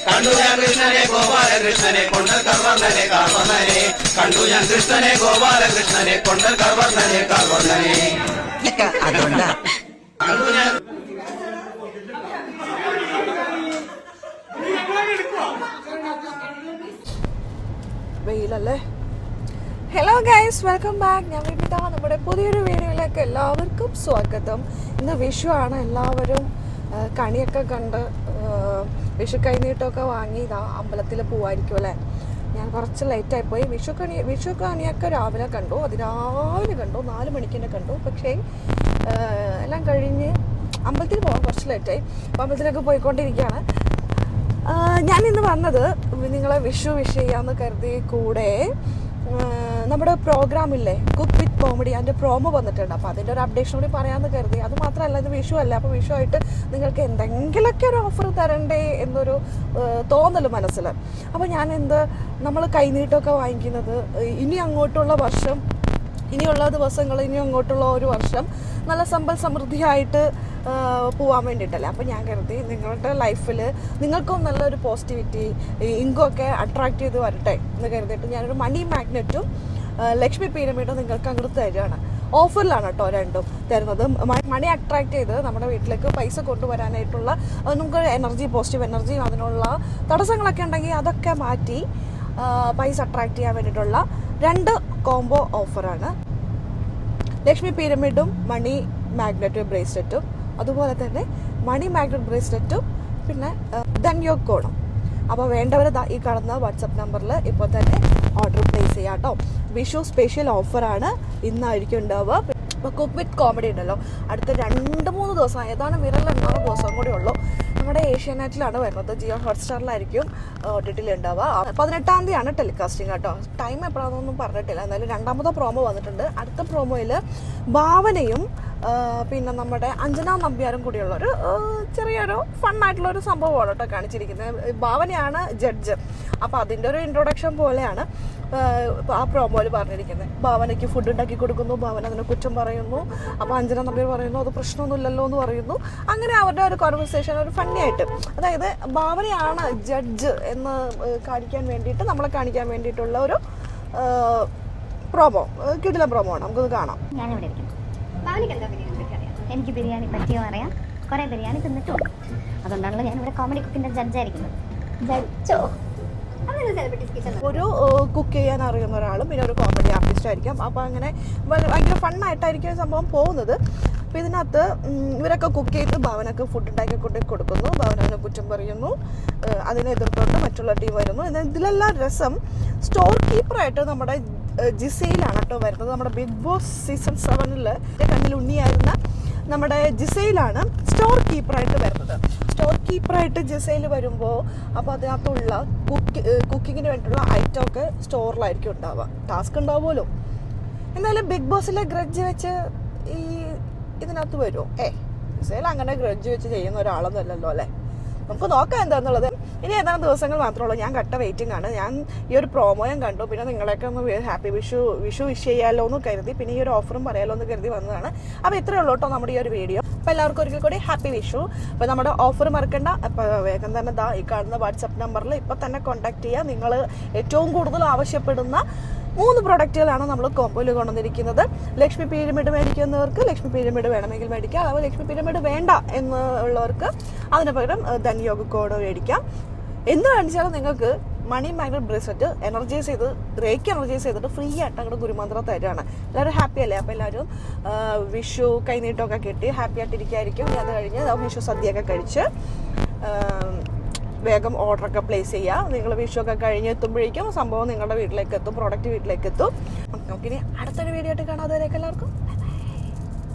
കണ്ടു ഞാൻ കൃഷ്ണനെ ഗോപാലകൃഷ്ണനെ കൊണ്ടൽ കർവർണ്ണനെ കാർവർണ്ണനെ കണ്ടു ഞാൻ കൃഷ്ണനെ ഗോപാലകൃഷ്ണനെ കൊണ്ടൽ കർവർണ്ണനെ കാർവർണ്ണനെ അതുകൊണ്ടാ കണ്ടു ഞാൻ വെയിലല്ലേ. Hello guys, welcome back. ഞാൻ വിമിത. നമ്മുടെ പുതിയൊരു വീഡിയോയിലേക്ക് എല്ലാവർക്കും സ്വാഗതം. ഇന്ന് വിഷു ആണ്. എല്ലാവരും കണിയൊക്കെ കണ്ട് വിഷു കൈനീട്ടമൊക്കെ വാങ്ങി ഇതാ അമ്പലത്തിൽ പോവായിരിക്കും അല്ലേ. ഞാൻ കുറച്ച് ലേറ്റായിപ്പോയി. വിഷു കണിയൊക്കെ രാവിലെ കണ്ടു, അതിരാവിലെ കണ്ടു, 4 മണിക്ക് തന്നെ കണ്ടു. പക്ഷേ എല്ലാം കഴിഞ്ഞ് അമ്പലത്തിൽ പോകാൻ കുറച്ച് ലേറ്റായി. അപ്പോൾ അമ്പലത്തിലേക്ക് പോയിക്കൊണ്ടിരിക്കുകയാണ്. ഞാൻ ഇന്ന് വന്നത് നിങ്ങളെ വിഷ് ചെയ്യാമെന്ന് കരുതി. കൂടെ നമ്മുടെ പ്രോഗ്രാമില്ലേ കുക്ക് വിത്ത് കോമഡി, അതിൻ്റെ പ്രോമോ വന്നിട്ടുണ്ട്. അപ്പോൾ അതിൻ്റെ ഒരു അപ്ഡേഷൻ കൂടി പറയാമെന്ന് കരുതി. അത് മാത്രമല്ല, ഇത് വിഷു അല്ല. അപ്പോൾ വിഷു ആയിട്ട് നിങ്ങൾക്ക് എന്തെങ്കിലുമൊക്കെ ഒരു ഓഫർ തരണ്ടേ എന്നൊരു തോന്നൽ മനസ്സിൽ. അപ്പോൾ ഞാൻ നമ്മൾ കൈനീട്ടമൊക്കെ വാങ്ങിക്കുന്നത് ഇനി അങ്ങോട്ടുള്ള വർഷം, ഇനിയുള്ള ദിവസങ്ങൾ, ഇനി അങ്ങോട്ടുള്ള ഒരു വർഷം നല്ല സമ്പൽ സമൃദ്ധിയായിട്ട് പോകാൻ വേണ്ടിയിട്ടല്ലേ. അപ്പോൾ ഞാൻ കരുതി നിങ്ങളുടെ ലൈഫിൽ നിങ്ങൾക്കും നല്ലൊരു പോസിറ്റിവിറ്റി ഇൻകൊക്കെ അട്രാക്ട് ചെയ്ത് വരട്ടെ എന്ന് കരുതിയിട്ട് ഞാനൊരു മണി മാഗ്നറ്റും ലക്ഷ്മി പിരമിഡും നിങ്ങൾക്ക് അങ്ങോട്ട് തരികയാണ്. ഓഫറിലാണ് കേട്ടോ രണ്ടും തരുന്നത്. മണി അട്രാക്ട് ചെയ്ത് നമ്മുടെ വീട്ടിലേക്ക് പൈസ കൊണ്ടുവരാനായിട്ടുള്ള നമുക്ക് എനർജി, പോസിറ്റീവ് എനർജി, അതിനുള്ള തടസ്സങ്ങളൊക്കെ ഉണ്ടെങ്കിൽ അതൊക്കെ മാറ്റി പൈസ അട്രാക്ട് ചെയ്യാൻ വേണ്ടിയിട്ടുള്ള 2 കോംബോ ഓഫറാണ്. ലക്ഷ്മി പിരമിഡും മണി മാഗ്നറ്റ് ബ്രേസ്ലെറ്റും, അതുപോലെ തന്നെ മണി മാഗ്നറ്റ് ബ്രേസ്ലെറ്റും, പിന്നെ ധന്യോഗ് കോണും. അപ്പോൾ വേണ്ടവർ ഈ കാണുന്ന വാട്സപ്പ് നമ്പറിൽ ഇപ്പോൾ തന്നെ ഓർഡർ പ്ലേസ് ചെയ്യാം കേട്ടോ. വിഷു സ്പെഷ്യൽ ഓഫറാണ് ഇന്നായിരിക്കും ഉണ്ടാവുക. ഇപ്പോൾ കുക്ക് വിത്ത് കോമഡി ഉണ്ടല്ലോ, അടുത്ത 2-3 ദിവസം, ഏതാനും വിരലെണ്ണാറ് ദിവസം കൂടി ഉള്ളൂ. നമ്മുടെ ഏഷ്യാനെറ്റിലാണ് വരുന്നത്. ജിയോ ഹോട്ട്സ്റ്റാറിലായിരിക്കും OTT ഉണ്ടാവുക. 18-ാം തീയതിയാണ് ടെലികാസ്റ്റിംഗ് കേട്ടോ. ടൈം എപ്പോഴാണെന്നൊന്നും പറഞ്ഞിട്ടില്ല. എന്തായാലും 2ാമത്തെ പ്രോമോ വന്നിട്ടുണ്ട്. അടുത്ത പ്രോമോയിൽ ഭാവനയും പിന്നെ നമ്മുടെ അഞ്ജന നമ്പ്യാരും കൂടിയുള്ളൊരു ചെറിയൊരു ഫണ്ണായിട്ടുള്ളൊരു സംഭവമാണ് കേട്ടോ കാണിച്ചിരിക്കുന്നത്. ഭാവനയാണ് ജഡ്ജ്. അപ്പോൾ അതിൻ്റെ ഒരു ഇൻട്രൊഡക്ഷൻ പോലെയാണ് ആ പ്രോമോയിൽ പറഞ്ഞിരിക്കുന്നത്. ഭാവനയ്ക്ക് ഫുഡ് ഉണ്ടാക്കി കൊടുക്കുന്നു, ഭാവന അതിനെ കുറ്റം പറയുന്നു. അപ്പോൾ അഞ്ജന നമ്പ്യാർ പറയുന്നു അത് പ്രശ്നമൊന്നുമില്ലല്ലോ എന്ന് പറയുന്നു. അങ്ങനെ അവരുടെ ഒരു കോൺവെർസേഷൻ ഒരു ഫണ്ണി ആയിട്ട്, അതായത് ഭാവനയാണ് ജഡ്ജ് എന്ന് കാണിക്കാൻ വേണ്ടിയിട്ട്, നമ്മളെ കാണിക്കാൻ വേണ്ടിയിട്ടുള്ള ഒരു പ്രോമോ, കിടിലൻ പ്രോമോ ആണ്. നമുക്കത് കാണാം. ഞാനിവിടെ ഇരിക്കുന്നു. എനിക്ക് ബിരിയാണി പറ്റിയോ അറിയാം, കുറേ ബിരിയാണി തിന്നിട്ടുണ്ട്. അതുകൊണ്ടാണല്ലോ ഞാനിവിടെ കോമഡി കുക്കിൻ്റെ ജഡ്ജായിരിക്കുന്നത്. ജഡ്ജോ ഒരു കുക്ക് ചെയ്യാൻ അറിയുന്ന ഒരാളും പിന്നെ ഒരു കോമഡി ആർട്ടിസ്റ്റ് ആയിരിക്കും. അപ്പോൾ അങ്ങനെ ഭയങ്കര ഫണ്ണായിട്ടായിരിക്കും സംഭവം പോകുന്നത്. അപ്പോൾ ഇതിനകത്ത് ഇവരൊക്കെ കുക്ക് ചെയ്ത് ഭാവനക്ക് ഫുഡ് ഉണ്ടാക്കി കൊടുക്കുന്നു. ഭാവന അതിനെ കുറ്റം പറയുന്നു, അതിനെ എതിർത്തുകൊണ്ട് മറ്റുള്ള ടീം വരുന്നു. ഇതിലെല്ലാം രസം സ്റ്റോർ കീപ്പറായിട്ട് നമ്മുടെ ജിസയിലാണ് കേട്ടോ വരുന്നത്. നമ്മുടെ ബിഗ് ബോസ് സീസൺ 7 കണ്ണിൽ ഉണ്ണിയായിരുന്ന നമ്മുടെ ജിസയിലാണ് സ്റ്റോർ കീപ്പറായിട്ട് വരുന്നത്. സ്റ്റോർ കീപ്പറായിട്ട് ജിസയിൽ വരുമ്പോൾ അപ്പോൾ അതിനകത്തുള്ള കുക്കിങ്ങിന് വേണ്ടിയിട്ടുള്ള ഐറ്റം ഒക്കെ സ്റ്റോറിലായിരിക്കും ഉണ്ടാവുക. ടാസ്ക് ഉണ്ടാവുമല്ലോ. എന്നാലും ബിഗ് ബോസിലെ ഗ്രഡ്ജ് വെച്ച് ഇതിനകത്ത് വരുമോ? ജിസയിൽ അങ്ങനെ ഗ്രഡ്ജ് വെച്ച് ചെയ്യുന്ന ഒരാളൊന്നും അല്ലല്ലോ അല്ലേ. നമുക്ക് നോക്കാം എന്താണെന്നുള്ളത്. ഇനി ഏതാനും ദിവസങ്ങൾ മാത്രമേ ഉള്ളൂ. ഞാൻ കട്ട വെയിറ്റിംഗ് ആണ്. ഞാൻ ഈ ഒരു പ്രോമോയും കണ്ടു. പിന്നെ നിങ്ങളെയൊക്കെ ഒന്ന് ഹാപ്പി വിഷു വിഷ് ചെയ്യാമല്ലോ എന്ന് കരുതി, പിന്നെ ഈ ഒരു ഓഫറും പറയാമല്ലോ എന്ന് കരുതി വന്നതാണ്. അപ്പോൾ ഇത്രയേ ഉള്ളൂ കേട്ടോ നമ്മുടെ ഈ ഒരു വീഡിയോ. അപ്പോൾ എല്ലാവർക്കും ഒരിക്കൽ കൂടി ഹാപ്പി വിഷു. അപ്പോൾ നമ്മുടെ ഓഫർ മറക്കണ്ട. അപ്പോൾ വേഗം തന്നെ ഈ കാണുന്ന വാട്സപ്പ് നമ്പറിൽ ഇപ്പോൾ തന്നെ കോൺടാക്ട് ചെയ്യുക. നിങ്ങൾ ഏറ്റവും കൂടുതൽ ആവശ്യപ്പെടുന്ന 3 പ്രൊഡക്റ്റുകളാണ് നമ്മൾ കോമ്പോയിൽ കൊണ്ടുവന്നിരിക്കുന്നത്. ലക്ഷ്മി പിരമിഡ് മേടിക്കുന്നവർക്ക് ലക്ഷ്മി പിരമിഡ് വേണമെങ്കിൽ മേടിക്കാം. അതുപോലെ ലക്ഷ്മി പിരമിഡ് വേണ്ട എന്നുള്ളവർക്ക് അതിന് പകരം ധന്യോഗ് കോഡ് മേടിക്കാം. എന്ത് കാണിച്ചാലും നിങ്ങൾക്ക് മണി മാഗ്നറ്റ് ബ്രേസ്ലെറ്റ് എനർജൈസ് ചെയ്തിട്ട് ഫ്രീ ആയിട്ട് അങ്ങോട്ട് ഗുരുമന്ത്രം തരാണ്. എല്ലാവരും ഹാപ്പി അല്ലേ? അപ്പോൾ എല്ലാവരും വിഷു കൈനീട്ടമൊക്കെ കിട്ടി ഹാപ്പി ആയിട്ടിരിക്കുകയായിരിക്കും. അത് കഴിഞ്ഞ് വിഷു സദ്യയൊക്കെ കഴിച്ച് വേഗം ഓർഡറൊക്കെ പ്ലേസ് ചെയ്യുക. നിങ്ങൾ വിഷുവൊക്കെ കഴിഞ്ഞ് എത്തുമ്പോഴേക്കും സംഭവം നിങ്ങളുടെ വീട്ടിലേക്ക് എത്തും, പ്രോഡക്റ്റ് വീട്ടിലേക്ക് എത്തും. നമുക്കിനി അടുത്തൊരു വീഡിയോ ആയിട്ട് കാണാം. അതുവരെയൊക്കെ എല്ലാവർക്കും